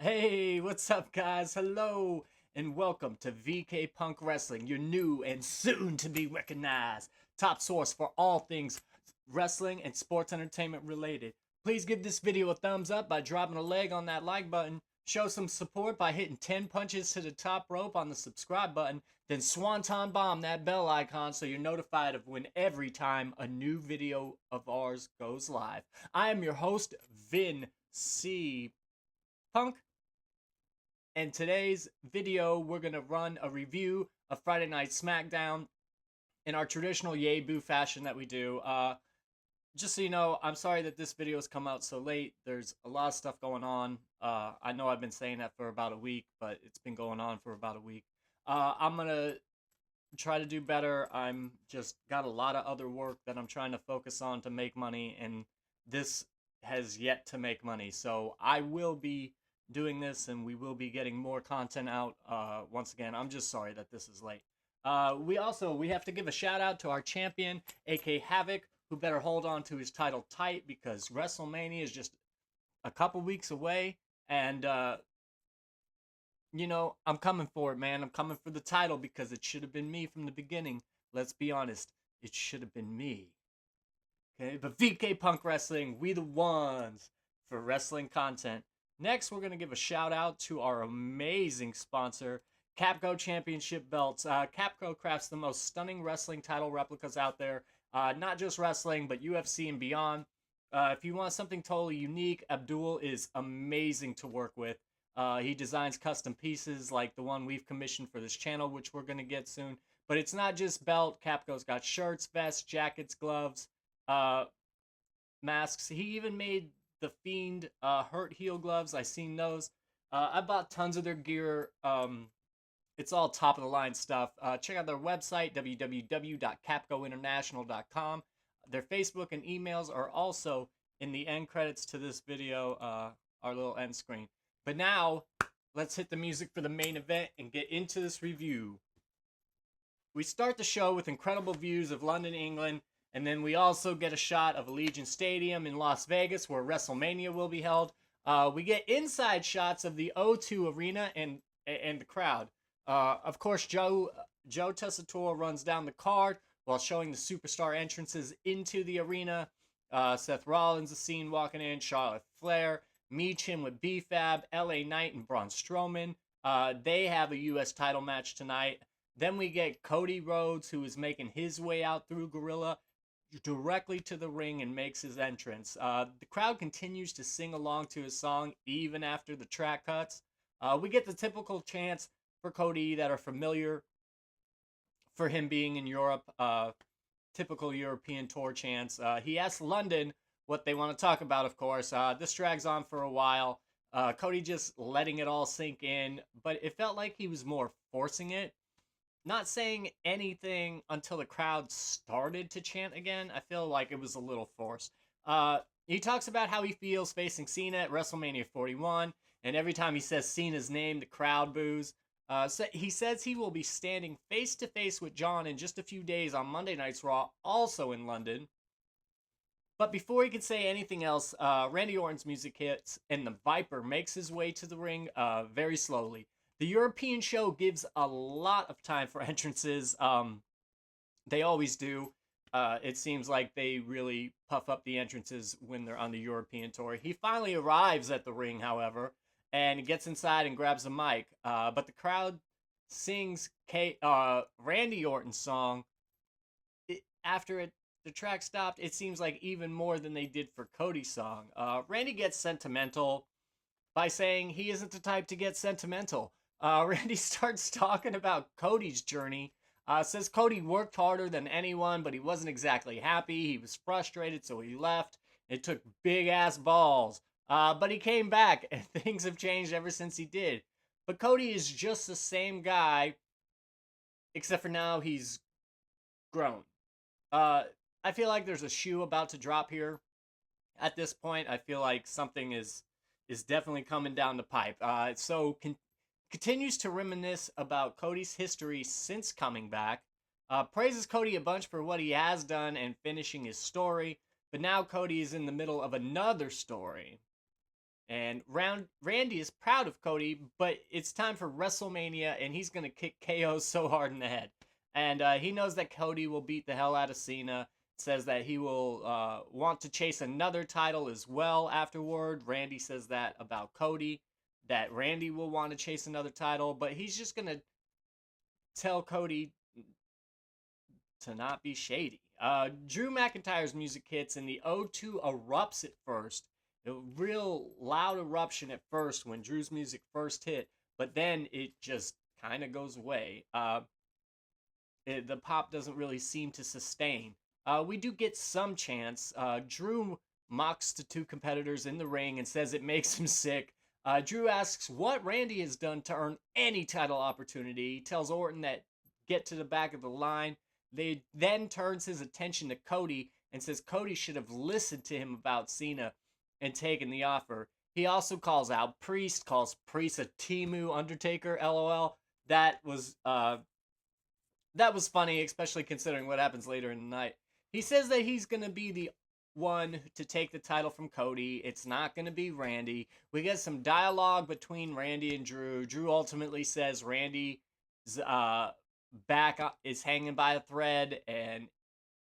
Hey, what's up, guys? Hello, and welcome to VK Punk Wrestling, your new and soon to be recognized top source for all things wrestling and sports entertainment related. Please give this video a thumbs up by dropping a leg on that like button. Show some support by hitting 10 punches to the top rope on the subscribe button. Then swanton bomb that bell icon so you're notified of when every time a new video of ours goes live. I am your host, Vin C. Punk. In today's video, we're going to run a review of Friday Night SmackDown in our traditional YAYY BOOO fashion that we do. Just so you know, I'm sorry that this video has come out so late. There's a lot of stuff going on. I know I've been saying that for about a week, but it's been going on for about a week. I'm going to try to do better. I'm just got a lot of other work that I'm trying to focus on to make money, and this has yet to make money. So I will be doing this, and we will be getting more content out. Once again, I'm just sorry that this is late. We have to give a shout out to our champion, AK Havoc, who better hold on to his title tight because WrestleMania is just a couple weeks away, and I'm coming for it, man. I'm coming for the title because it should have been me from the beginning. Let's be honest, it should have been me. Okay, but VK Punk Wrestling, we the ones for wrestling content. Next, we're going to give a shout out to our amazing sponsor, Capco Championship Belts. Capco crafts the most stunning wrestling title replicas out there. Not just wrestling, but UFC and beyond. If you want something totally unique, Abdul is amazing to work with. He designs custom pieces like the one we've commissioned for this channel, which we're going to get soon. But it's not just belt. Capco's got shirts, vests, jackets, gloves, masks. He even made the Fiend Hurt Heel gloves. I seen those. I bought tons of their gear. It's all top of the line stuff. Check out their website, www.capcointernational.com. Their Facebook and emails are also in the end credits to this video, our little end screen. But now, let's hit the music for the main event and get into this review. We start the show with incredible views of London, England, and then we also get a shot of Allegiant Stadium in Las Vegas where WrestleMania will be held. We get inside shots of the O2 Arena and the crowd. Of course, Joe Tessitore runs down the card while showing the superstar entrances into the arena. Seth Rollins is seen walking in, Charlotte Flair, Meechin with B-Fab, LA Knight, and Braun Strowman. They have a U.S. title match tonight. Then we get Cody Rhodes, who is making his way out through Gorilla directly to the ring and makes his entrance. The crowd continues to sing along to his song even after the track cuts. We get the typical chants for Cody that are familiar for him being in Europe. Typical European tour chants. He asks London what they want to talk about, of course. This drags on for a while. Cody just letting it all sink in, but it felt like he was more forcing it. Not saying anything until the crowd started to chant again. I feel like it was a little forced. He talks about how he feels facing Cena at WrestleMania 41, and every time he says Cena's name, the crowd boos. So he says he will be standing face-to-face with John in just a few days on Monday Night's Raw, also in London. But before he could say anything else, Randy Orton's music hits, and the Viper makes his way to the ring very slowly. The European show gives a lot of time for entrances. They always do. It seems like they really puff up the entrances when they're on the European tour. He finally arrives at the ring, however, and gets inside and grabs a mic. But the crowd sings Randy Orton's song. After the track stopped, it seems like even more than they did for Cody's song. Randy gets sentimental by saying he isn't the type to get sentimental. Randy starts talking about Cody's journey. Says Cody worked harder than anyone, but he wasn't exactly happy. He was frustrated, so he left. It took big-ass balls. But he came back, and things have changed ever since he did. But Cody is just the same guy, except for now he's grown. I feel like there's a shoe about to drop here. At this point, I feel like something is definitely coming down the pipe. Continues to reminisce about Cody's history since coming back. Praises Cody a bunch for what he has done and finishing his story. But now Cody is in the middle of another story. And Randy is proud of Cody, but it's time for WrestleMania, and he's going to kick KO so hard in the head. And he knows that Cody will beat the hell out of Cena. Says that he will want to chase another title as well afterward. Randy says that about Cody, that Randy will want to chase another title, but he's just going to tell Cody to not be shady. Drew McIntyre's music hits, and the O2 erupts at first. A real loud eruption at first when Drew's music first hit, but then it just kind of goes away. The pop doesn't really seem to sustain. We do get some chants. Drew mocks the two competitors in the ring and says it makes him sick. Drew asks what Randy has done to earn any title opportunity. He tells Orton that get to the back of the line. They then turns his attention to Cody and says Cody should have listened to him about Cena and taken the offer. He also calls out Priest, calls Priest a Timu Undertaker, LOL. That was funny, especially considering what happens later in the night. He says that he's going to be the one to take the title from Cody. It's not going to be Randy. We get some dialogue between Randy and Drew. Drew ultimately says Randy's back is hanging by a thread, and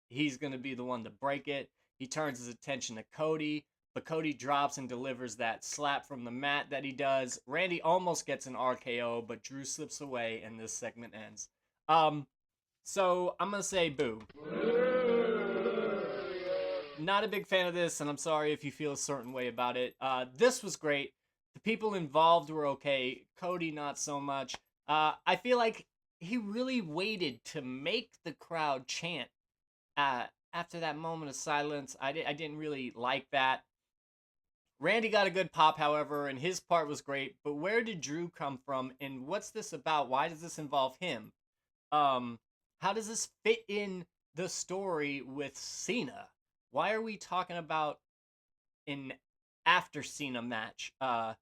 he's going to be the one to break it. He turns his attention to Cody, but Cody drops and delivers that slap from the mat that he does. Randy almost gets an RKO, but Drew slips away, and this segment ends. So I'm going to say boo. Not a big fan of this, and I'm sorry if you feel a certain way about it. This was great. The people involved were okay. Cody, not so much. I feel like he really waited to make the crowd chant after that moment of silence. I didn't really like that. Randy got a good pop, however, and his part was great. But where did Drew come from, and what's this about? Why does this involve him? How does this fit in the story with Cena? Why are we talking about an after Cena match? A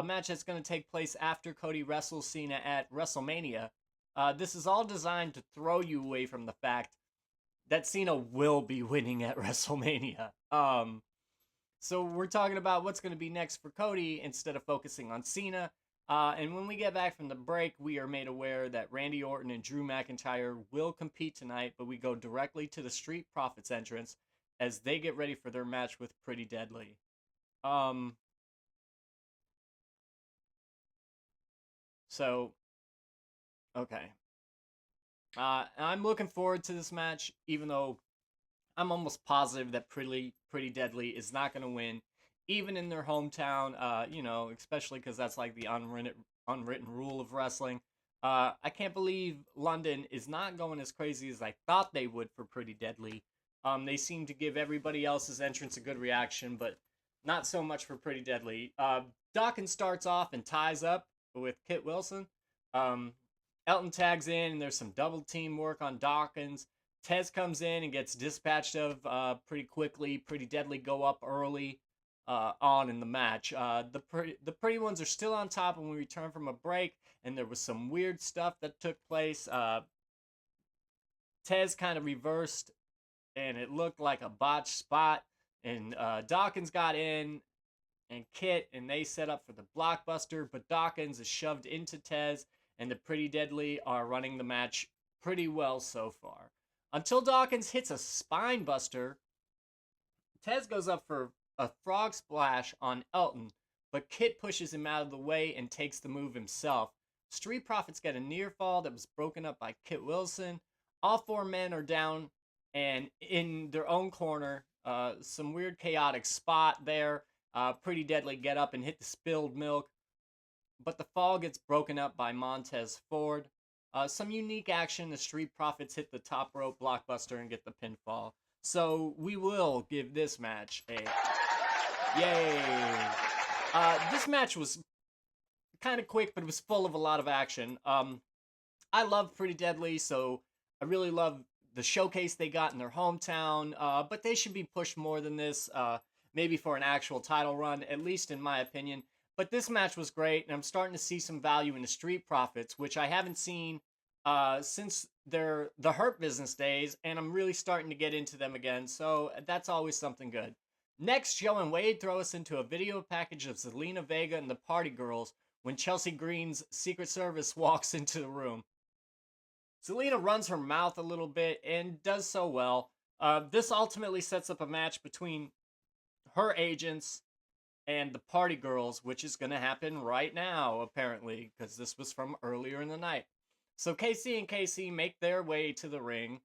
match that's going to take place after Cody wrestles Cena at WrestleMania. This is all designed to throw you away from the fact that Cena will be winning at WrestleMania. So we're talking about what's going to be next for Cody instead of focusing on Cena. And when we get back from the break, we are made aware that Randy Orton and Drew McIntyre will compete tonight, but we go directly to the Street Profits entrance as they get ready for their match with Pretty Deadly. Okay. I'm looking forward to this match, even though I'm almost positive that Pretty Deadly is not going to win, even in their hometown, especially because that's like the unwritten rule of wrestling. I can't believe London is not going as crazy as I thought they would for Pretty Deadly. They seem to give everybody else's entrance a good reaction, but not so much for Pretty Deadly. Dawkins starts off and ties up with Kit Wilson. Elton tags in, and there's some double team work on Dawkins. Tez comes in and gets dispatched of pretty quickly. Pretty Deadly go up early on in the match. The pretty ones are still on top when we return from a break, and there was some weird stuff that took place. Tez kind of reversed, and it looked like a botched spot. And Dawkins got in, and Kit, and they set up for the blockbuster, but Dawkins is shoved into Tez, and the Pretty Deadly are running the match pretty well so far. Until Dawkins hits a spine buster, Tez goes up for a frog splash on Elton, but Kit pushes him out of the way and takes the move himself. Street Profits get a near fall that was broken up by Kit Wilson. All four men are down and in their own corner. Some weird chaotic spot there. Pretty Deadly get up and hit the spilled milk, but the fall gets broken up by Montez Ford. Some unique action. The Street Profits hit the top rope blockbuster and get the pinfall. So we will give this match a yay. This match was kind of quick, but it was full of a lot of action. I love Pretty Deadly, so I really love the showcase they got in their hometown, but they should be pushed more than this, maybe for an actual title run, at least in my opinion. But this match was great, and I'm starting to see some value in the Street Profits, which I haven't seen since the Hurt Business days, and I'm really starting to get into them again, so that's always something good. Next, Joe and Wade throw us into a video package of Zelina Vega and the Party Girls when Chelsea Green's Secret Service walks into the room. Zelina runs her mouth a little bit and does so well. This ultimately sets up a match between her agents and the Party Girls, which is going to happen right now, apparently, because this was from earlier in the night. So Casey and Casey make their way to the ring,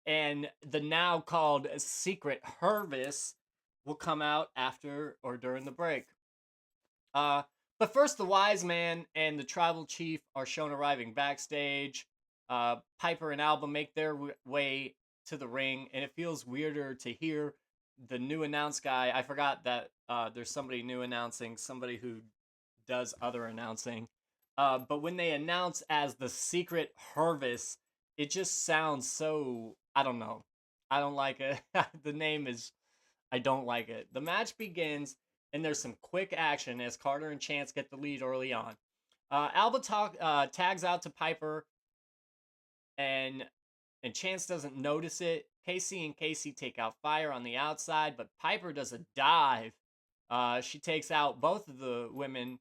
and the now called Secret Hervis will come out after or during the break. But first, the Wise Man and the Tribal Chief are shown arriving backstage. Piper and Alba make their way to the ring, and it feels weirder to hear the new announce guy. I forgot that there's somebody new announcing, somebody who does other announcing. But when they announce as the Secret Hervis, it just sounds so, I don't know. I don't like it. The name is, I don't like it. The match begins, and there's some quick action as Carter and Chance get the lead early on. Alba tags out to Piper, and Chance doesn't notice it. Casey and Casey take out Fire on the outside, but Piper does a dive. She takes out both of the women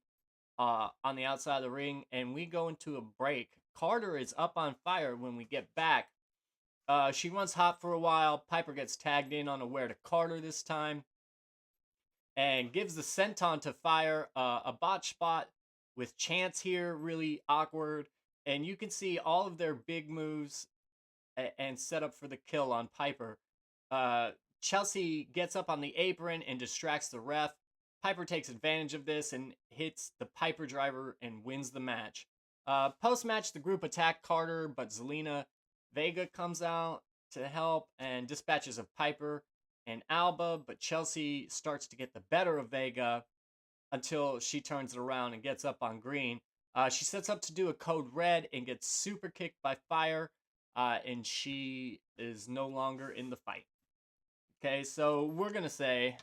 on the outside of the ring, and we go into a break. Carter is up on Fire when we get back. She runs hot for a while. Piper gets tagged in unaware to Carter this time and gives the senton to Fire. A botch spot with Chance here, really awkward. And you can see all of their big moves and set up for the kill on Piper. Chelsea gets up on the apron and distracts the ref. Piper takes advantage of this and hits the Piper driver and wins the match. Post-match, the group attack Carter, but Zelina Vega comes out to help and dispatches of Piper and Alba, but Chelsea starts to get the better of Vega until she turns it around and gets up on Green. She sets up to do a code red and gets super kicked by Fire, and she is no longer in the fight. Okay, so we're going to say,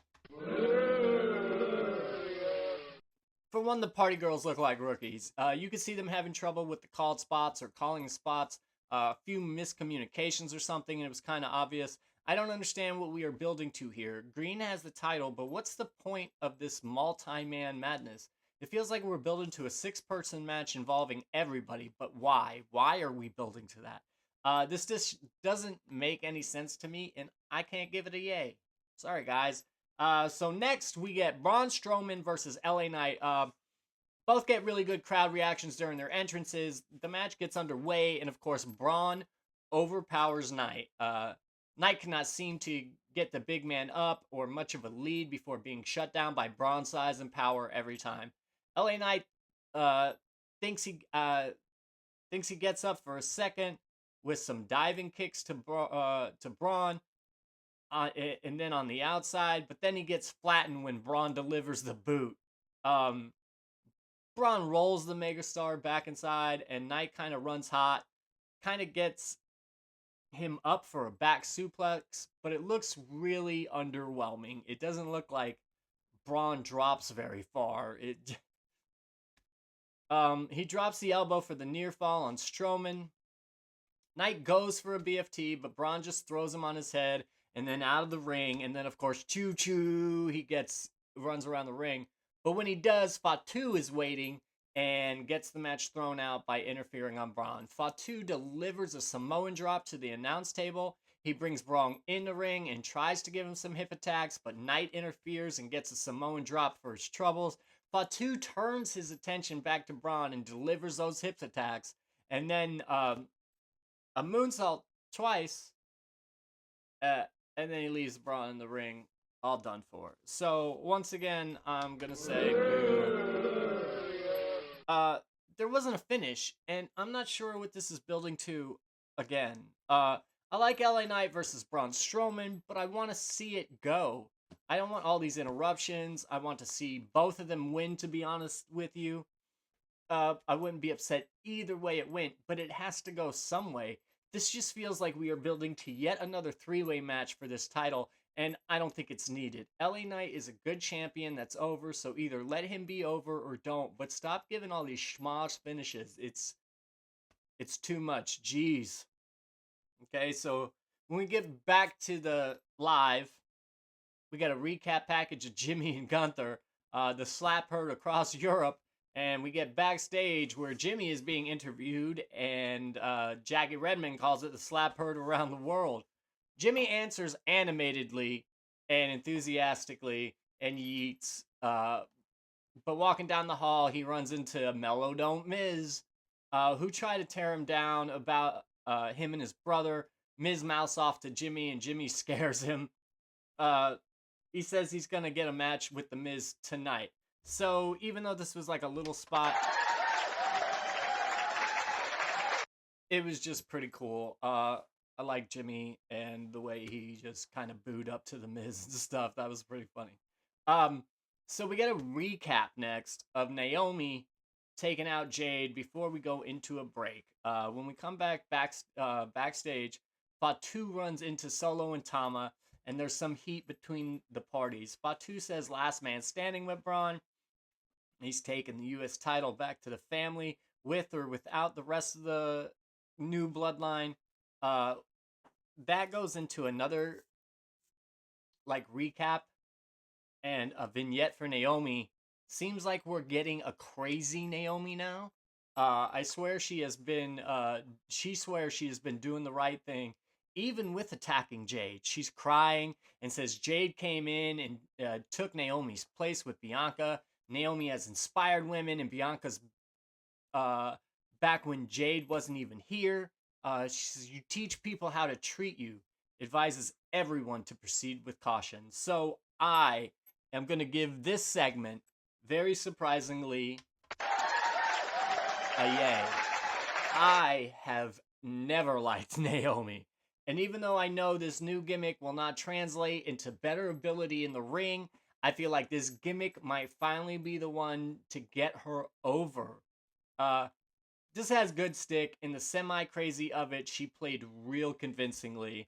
for one, the Party Girls look like rookies. You can see them having trouble with the called spots or calling spots, a few miscommunications or something, and it was kind of obvious. I don't understand what we are building to here. Green has the title, but what's the point of this multi-man madness? It feels like we're building to a 6-person match involving everybody, but why? Why are we building to that? This just doesn't make any sense to me, and I can't give it a yay. Sorry, guys. So next, we get Braun Strowman versus LA Knight. Both get really good crowd reactions during their entrances. The match gets underway, and of course, Braun overpowers Knight. Knight cannot seem to get the big man up or much of a lead before being shut down by Braun's size and power every time. LA Knight thinks he gets up for a second with some diving kicks to Braun, and then on the outside, but then he gets flattened when Braun delivers the boot. Braun rolls the megastar back inside, and Knight kind of runs hot, kind of gets him up for a back suplex, but it looks really underwhelming. It doesn't look like Braun drops very far. He drops the elbow for the near fall on Strowman. Knight goes for a BFT, but Braun just throws him on his head and then out of the ring. And then, of course, choo-choo, he runs around the ring. But when he does, Fatu is waiting and gets the match thrown out by interfering on Braun. Fatu delivers a Samoan drop to the announce table. He brings Braun in the ring and tries to give him some hip attacks, but Knight interferes and gets a Samoan drop for his troubles. Fatu turns his attention back to Braun and delivers those hip attacks. And then a moonsault twice, and then he leaves Braun in the ring, all done for. So, once again, I'm going to say boo. There wasn't a finish, and I'm not sure what this is building to again. I like LA Knight versus Braun Strowman, but I want to see it go. I don't want all these interruptions. I want to see both of them win, to be honest with you. I wouldn't be upset either way it went, but it has to go some way. This just feels like we are building to yet another 3-way match for this title, and I don't think it's needed. LA Knight is a good champion that's over, so either let him be over or don't, but stop giving all these schmoz finishes. It's too much. Jeez. Okay, so when we get back to the live, We got a recap package of Jimmy and Gunther, the slap heard across Europe, and we get backstage where Jimmy is being interviewed, and Jackie Redmond calls it the slap heard around the world. Jimmy answers animatedly and enthusiastically and yeets. But walking down the hall, he runs into Mellow Don't Miz, who try to tear him down about him and his brother. Miz mouths off to Jimmy, and Jimmy scares him. He says he's going to get a match with The Miz tonight. So even though this was like a little spot, it was just pretty cool. I like Jimmy and the way he just kind of booed up to The Miz and stuff. That was pretty funny. So we get a recap next of Naomi taking out Jade before we go into a break. When we come backstage, Fatu runs into Solo and Tama, and there's some heat between the parties. Fatu says last man standing with Braun. He's taking the U.S. title back to the family with or without the rest of the new bloodline. That goes into another like recap and a vignette for Naomi. Seems like we're getting a crazy Naomi now. I swear she has been. She swears she has been doing the right thing, even with attacking Jade. She's crying and says Jade came in and took Naomi's place with Bianca. Naomi has inspired women, and Bianca's back when Jade wasn't even here. She says, you teach people how to treat you. Advises everyone to proceed with caution. So I am going to give this segment, very surprisingly, a yay. I have never liked Naomi. And even though I know this new gimmick will not translate into better ability in the ring, I feel like this gimmick might finally be the one to get her over. This has good stick. In the semi-crazy of it, she played real convincingly.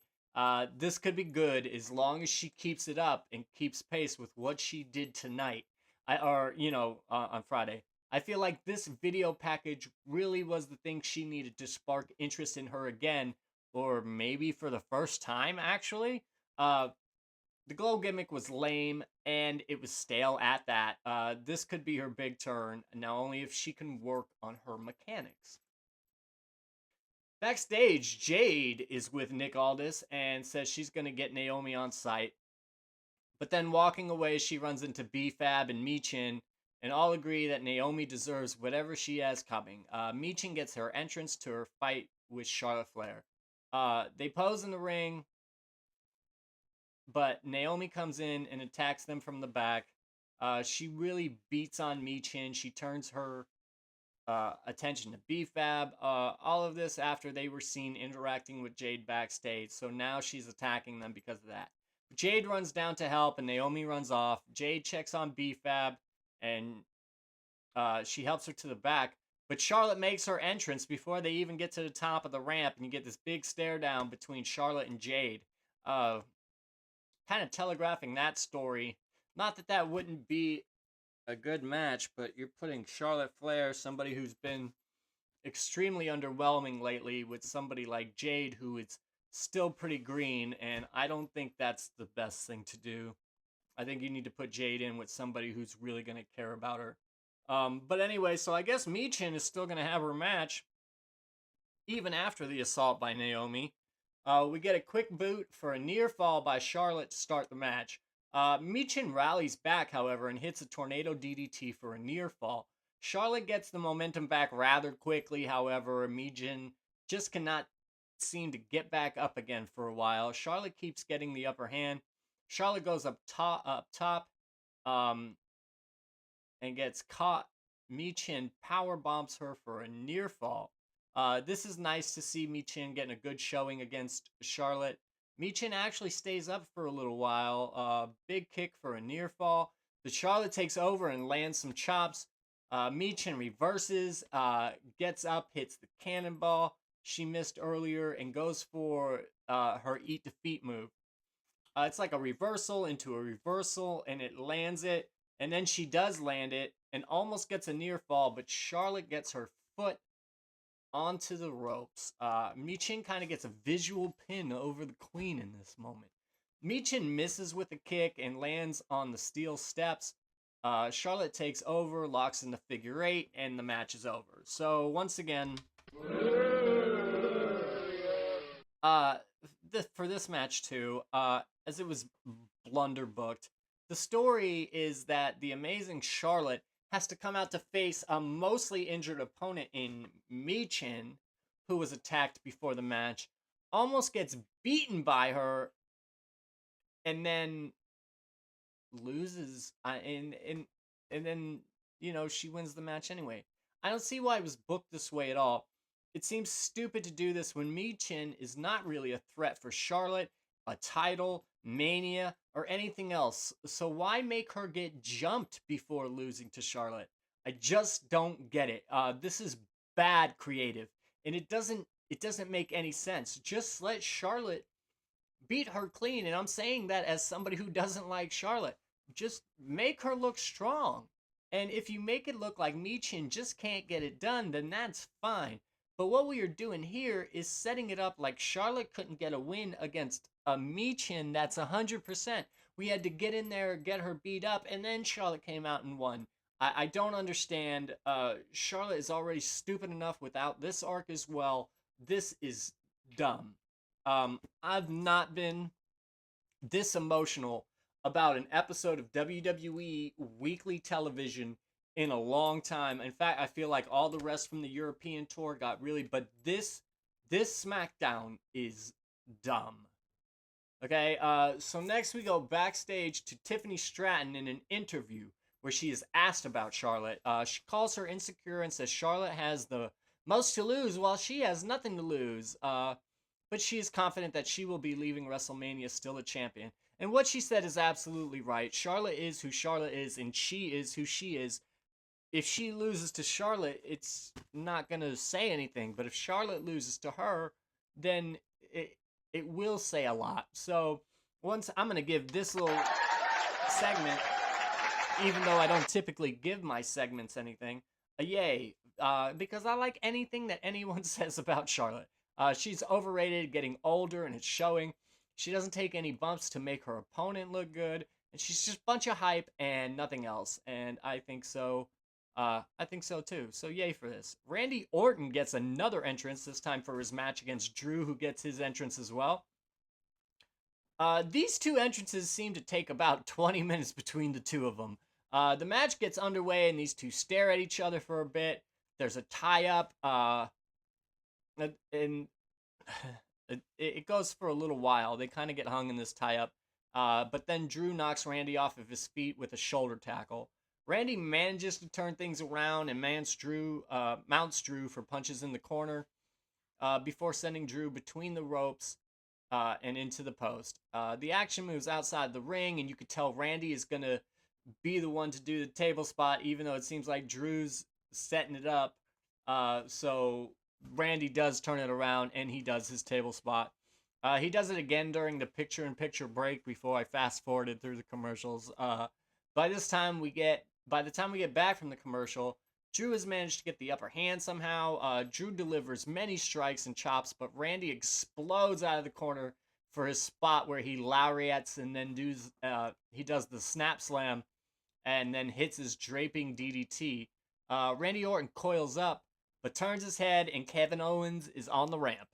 This could be good as long as she keeps it up and keeps pace with what she did tonight. On Friday. I feel like this video package really was the thing she needed to spark interest in her again, or maybe for the first time, actually. The glow gimmick was lame, and it was stale at that. This could be her big turn, now only if she can work on her mechanics. Backstage, Jade is with Nick Aldis and says she's going to get Naomi on site. But then walking away, she runs into B-Fab and Michin, and all agree that Naomi deserves whatever she has coming. Michin gets her entrance to her fight with Charlotte Flair. They pose in the ring, but Naomi comes in and attacks them from the back. She really beats on Michin. She turns her attention to B-Fab. All of this after they were seen interacting with Jade backstage. So now she's attacking them because of that. Jade runs down to help and Naomi runs off. Jade checks on B-Fab and she helps her to the back. But Charlotte makes her entrance before they even get to the top of the ramp, and you get this big stare down between Charlotte and Jade. Kind of telegraphing that story. Not that that wouldn't be a good match, but you're putting Charlotte Flair, somebody who's been extremely underwhelming lately, with somebody like Jade, who is still pretty green, and I don't think that's the best thing to do. I think you need to put Jade in with somebody who's really going to care about her. But anyway, so I guess Michin is still going to have her match, even after the assault by Naomi. We get a quick boot for a near fall by Charlotte to start the match. Michin rallies back, however, and hits a tornado DDT for a near fall. Charlotte gets the momentum back rather quickly, however. Michin just cannot seem to get back up again for a while. Charlotte keeps getting the upper hand. Charlotte goes up top, and gets caught. Michin power bombs her for a near fall. This is nice to see Michin getting a good showing against Charlotte. Michin actually stays up for a little while. Big kick for a near fall. But Charlotte takes over and lands some chops. Michin reverses, gets up, hits the cannonball she missed earlier, and goes for her eat defeat move. It's like a reversal into a reversal, and it lands it. And then she does land it and almost gets a near fall, but Charlotte gets her foot onto the ropes. Michin kind of gets a visual pin over the queen in this moment. Michin misses with a kick and lands on the steel steps. Charlotte takes over, locks in the figure eight, and the match is over. So once again, uh, for this match too, as it was blunder booked, the story is that the amazing Charlotte has to come out to face a mostly injured opponent in Michin, who was attacked before the match, almost gets beaten by her, and then loses, and then she wins the match anyway. I don't see why it was booked this way at all. It seems stupid to do this when Michin is not really a threat for Charlotte, a title, Mania, or anything else. So why make her get jumped before losing to Charlotte? I just don't get it. This is bad creative, and it doesn't make any sense. Just let Charlotte beat her clean, and I'm saying that as somebody who doesn't like Charlotte. Just make her look strong. And if you make it look like Michin just can't get it done, then that's fine. But what we are doing here is setting it up like Charlotte couldn't get a win against a Michin that's 100%. We had to get in there, get her beat up, and then Charlotte came out and won. I don't understand. Charlotte is already stupid enough without this arc as well. This is dumb. I've not been this emotional about an episode of WWE weekly television in a long time. In fact, I feel like all the rest from the European tour got really, but this SmackDown is dumb. Okay, so next we go backstage to Tiffany Stratton in an interview where she is asked about Charlotte. She calls her insecure and says Charlotte has the most to lose while she has nothing to lose. But she is confident that she will be leaving WrestleMania still a champion. And what she said is absolutely right. Charlotte is who Charlotte is, and she is who she is. If she loses to Charlotte, it's not going to say anything. But if Charlotte loses to her, then it will say a lot. So once I'm going to give this little segment, even though I don't typically give my segments anything, a yay. Because I like anything that anyone says about Charlotte. She's overrated, getting older, and it's showing. She doesn't take any bumps to make her opponent look good, and she's just a bunch of hype and nothing else. And I think so. I think so too. So yay for this. Randy Orton gets another entrance, this time for his match against Drew, who gets his entrance as well. These two entrances seem to take about 20 minutes between the two of them. The match gets underway, and these two stare at each other for a bit. There's a tie-up. And it goes for a little while. They kind of get hung in this tie-up. But then Drew knocks Randy off of his feet with a shoulder tackle. Randy manages to turn things around and mounts Drew for punches in the corner before sending Drew between the ropes and into the post. The action moves outside the ring, and you could tell Randy is going to be the one to do the table spot, even though it seems like Drew's setting it up. So Randy does turn it around, and he does his table spot. He does it again during the picture-in-picture break before I fast-forwarded through the commercials. By the time we get back from the commercial, Drew has managed to get the upper hand somehow. Drew delivers many strikes and chops, but Randy explodes out of the corner for his spot where he lariats and then he does the snap slam and then hits his draping DDT. Randy Orton coils up, but turns his head, and Kevin Owens is on the ramp.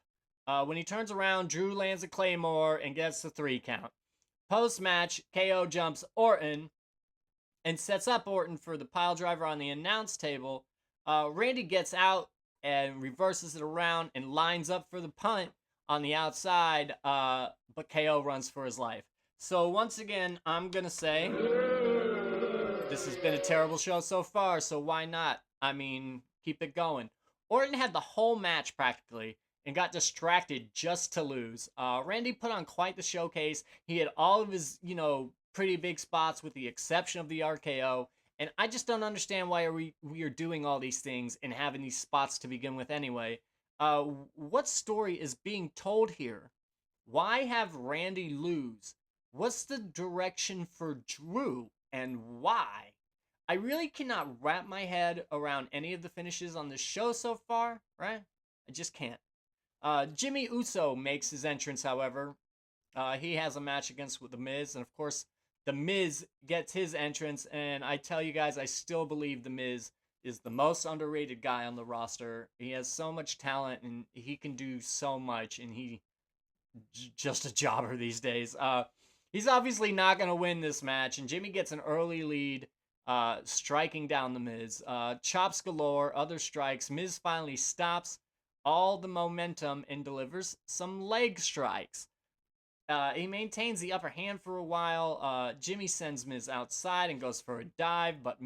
When he turns around, Drew lands a Claymore and gets the 3 count. Post-match, KO jumps Orton and sets up Orton for the pile driver on the announce table. Randy gets out and reverses it around and lines up for the punt on the outside, but KO runs for his life. So once again, I'm going to say this has been a terrible show so far, so why not? I mean, keep it going. Orton had the whole match practically and got distracted just to lose. Randy put on quite the showcase. He had all of his, pretty big spots with the exception of the RKO. And I just don't understand why we are doing all these things and having these spots to begin with anyway. What story is being told here? Why have Randy lose? What's the direction for Drew and why? I really cannot wrap my head around any of the finishes on this show so far, right? I just can't. Jimmy Uso makes his entrance, however. He has a match against The Miz, and of course, The Miz gets his entrance. And I tell you guys, I still believe The Miz is the most underrated guy on the roster. He has so much talent, and he can do so much, and just a jobber these days. He's obviously not going to win this match, and Jimmy gets an early lead, striking down The Miz. Chops galore, other strikes. Miz finally stops all the momentum and delivers some leg strikes. He maintains the upper hand for a while. Jimmy sends Miz outside and goes for a dive, but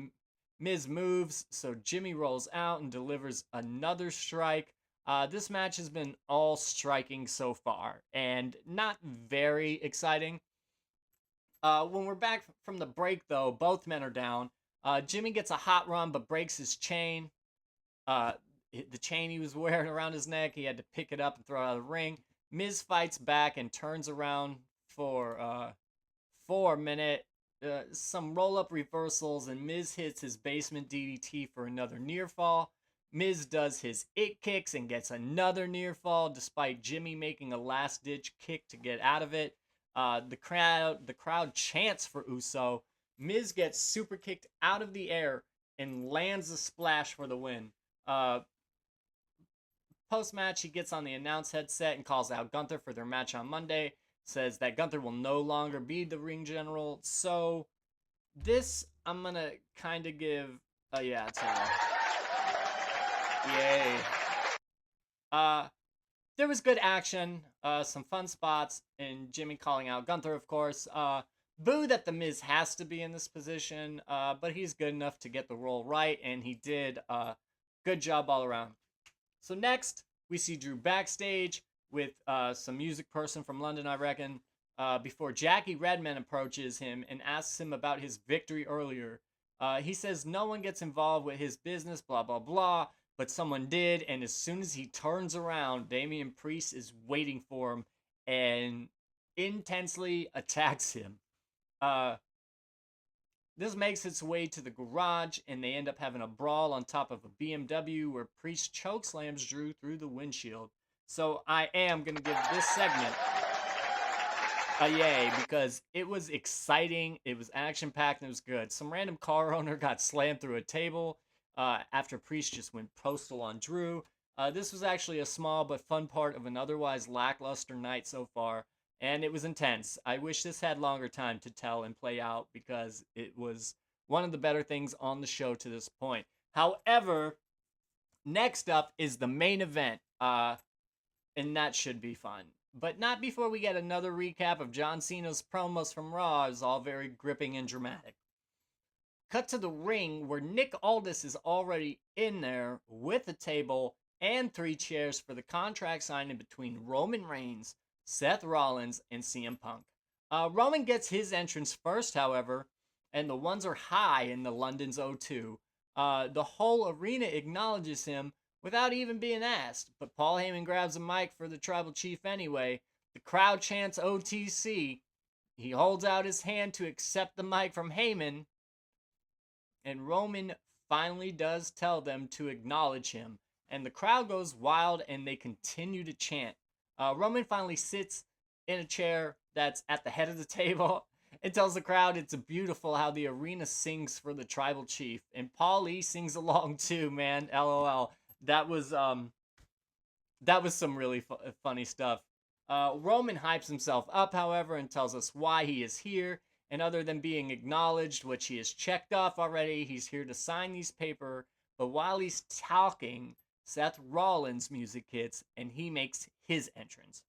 Miz moves, so Jimmy rolls out and delivers another strike. This match has been all striking so far, and not very exciting. When we're back from the break, though, both men are down. Jimmy gets a hot run, but breaks his chain. The chain he was wearing around his neck, he had to pick it up and throw it out of the ring. Miz fights back and turns around for a minute. Some roll-up reversals, and Miz hits his basement DDT for another near fall. Miz does his it kicks and gets another near fall, despite Jimmy making a last-ditch kick to get out of it. The crowd chants for Uso. Miz gets super kicked out of the air and lands a splash for the win. Post-match, he gets on the announce headset and calls out Gunther for their match on Monday. Says that Gunther will no longer be the ring general. So, this, I'm going to kind of give a yeah to. Yay. There was good action, some fun spots, and Jimmy calling out Gunther, of course. Boo that The Miz has to be in this position, but he's good enough to get the role right, and he did. Good job all around. So next, we see Drew backstage with some music person from London, I reckon, before Jackie Redman approaches him and asks him about his victory earlier. He says no one gets involved with his business, blah, blah, blah, but someone did, and as soon as he turns around, Damian Priest is waiting for him and intensely attacks him. This makes its way to the garage, and they end up having a brawl on top of a BMW where Priest chokeslams Drew through the windshield. So I am going to give this segment a yay because it was exciting, it was action-packed, and it was good. Some random car owner got slammed through a table after Priest just went postal on Drew. This was actually a small but fun part of an otherwise lackluster night so far. And it was intense. I wish this had longer time to tell and play out because it was one of the better things on the show to this point. However, next up is the main event, and that should be fun. But not before we get another recap of John Cena's promos from Raw. It's all very gripping and dramatic. Cut to the ring where Nick Aldis is already in there with a table and 3 chairs for the contract signing between Roman Reigns, Seth Rollins, and CM Punk. Roman gets his entrance first, however, and the ones are high in the London's O2. The whole arena acknowledges him without even being asked, but Paul Heyman grabs a mic for the tribal chief anyway. The crowd chants OTC. He holds out his hand to accept the mic from Heyman, and Roman finally does tell them to acknowledge him. And the crowd goes wild, and they continue to chant. Roman finally sits in a chair that's at the head of the table and tells the crowd it's beautiful how the arena sings for the tribal chief. And Paul Lee sings along too, man. LOL. That was some really funny stuff. Roman hypes himself up, however, and tells us why he is here. And other than being acknowledged, which he has checked off already, he's here to sign these papers. But while he's talking, Seth Rollins' music hits, and he makes his entrance.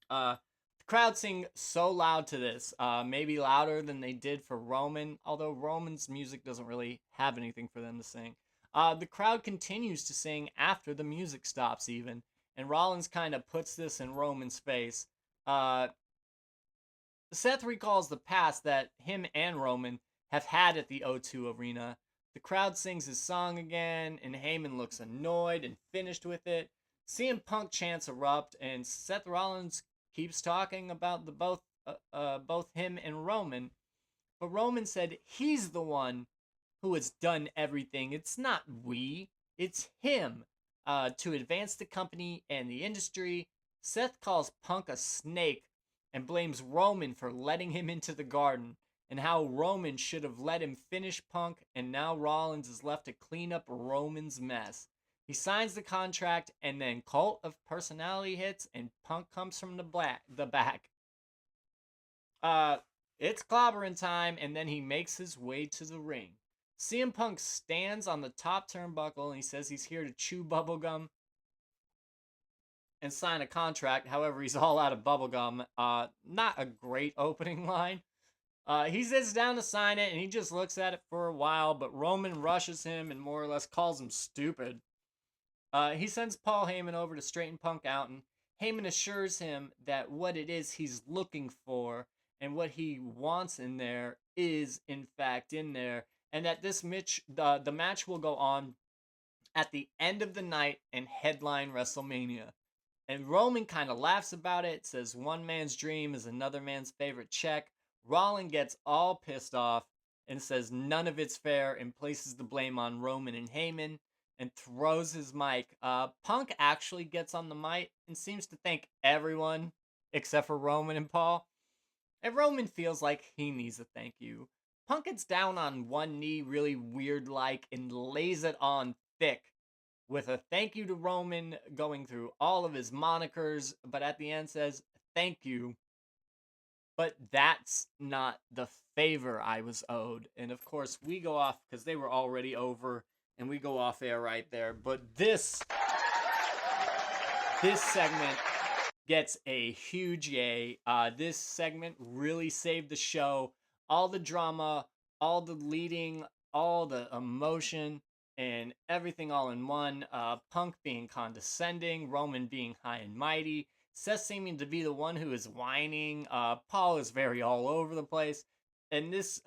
The crowd sing so loud to this, maybe louder than they did for Roman, although Roman's music doesn't really have anything for them to sing. The crowd continues to sing after the music stops even, and Rollins kind of puts this in Roman's face. Seth recalls the past that him and Roman have had at the O2 Arena. The crowd sings his song again, and Heyman looks annoyed and finished with it. CM Punk chants erupt, and Seth Rollins keeps talking about both him and Roman. But Roman said he's the one who has done everything. It's not we, it's him. To advance the company and the industry, Seth calls Punk a snake and blames Roman for letting him into the garden, and how Roman should have let him finish Punk, and now Rollins is left to clean up Roman's mess. He signs the contract, and then Cult of Personality hits, and Punk comes from the back. It's clobbering time, and then he makes his way to the ring. CM Punk stands on the top turnbuckle, and he says he's here to chew bubblegum and sign a contract. However, he's all out of bubblegum. Not a great opening line. He sits down to sign it, and he just looks at it for a while, but Roman rushes him and more or less calls him stupid. He sends Paul Heyman over to straighten Punk out, and Heyman assures him that what it is he's looking for and what he wants in there is, in fact, in there, and that this the match will go on at the end of the night and headline WrestleMania. And Roman kind of laughs about it, says one man's dream is another man's favorite check. Rollins gets all pissed off and says none of it's fair and places the blame on Roman and Heyman and throws his mic. Punk actually gets on the mic and seems to thank everyone except for Roman and Paul. And Roman feels like he needs a thank you. Punk gets down on one knee really weird-like and lays it on thick with a thank you to Roman going through all of his monikers, but at the end says, thank you. But that's not the favor I was owed. And of course, we go off because they were already over, and we go off air right there. But this segment gets a huge yay. This segment really saved the show. All the drama, all the leading, all the emotion, and everything all in one. Punk being condescending, Roman being high and mighty, Seth seeming to be the one who is whining. Paul is very all over the place, and this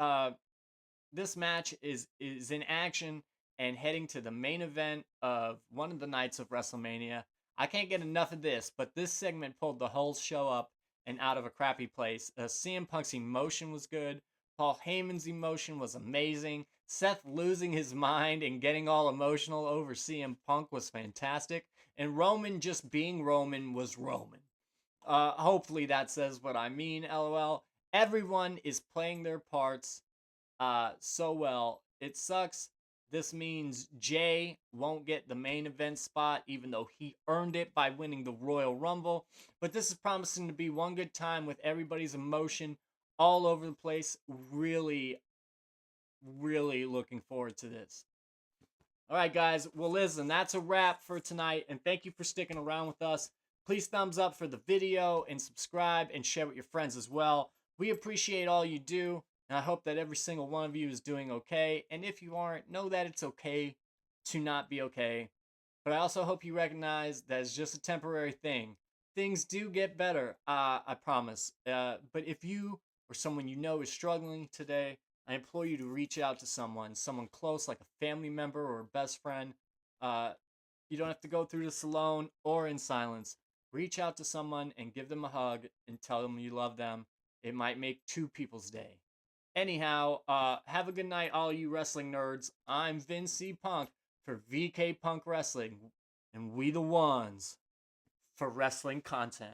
match is in action and heading to the main event of one of the nights of WrestleMania. I can't get enough of this, but this segment pulled the whole show up and out of a crappy place. CM Punk's emotion was good. Paul Heyman's emotion was amazing. Seth losing his mind and getting all emotional over CM Punk was fantastic. And Roman just being Roman was Roman. Hopefully that says what I mean, LOL. Everyone is playing their parts so well. It sucks. This means Jay won't get the main event spot, even though he earned it by winning the Royal Rumble. But this is promising to be one good time with everybody's emotion all over the place. Really, really looking forward to this. All right, guys. Well, listen, that's a wrap for tonight. And thank you for sticking around with us. Please thumbs up for the video and subscribe and share with your friends as well. We appreciate all you do. And I hope that every single one of you is doing okay. And if you aren't, know that it's okay to not be okay. But I also hope you recognize that it's just a temporary thing. Things do get better, I promise. But if you or someone you know is struggling today, I implore you to reach out to someone close, like a family member or a best friend. You don't have to go through this alone or in silence. Reach out to someone and give them a hug and tell them you love them. It might make two people's day. Anyhow, have a good night, all you wrestling nerds. I'm Vince C. Punk for VK Punk Wrestling, and we the ones for wrestling content.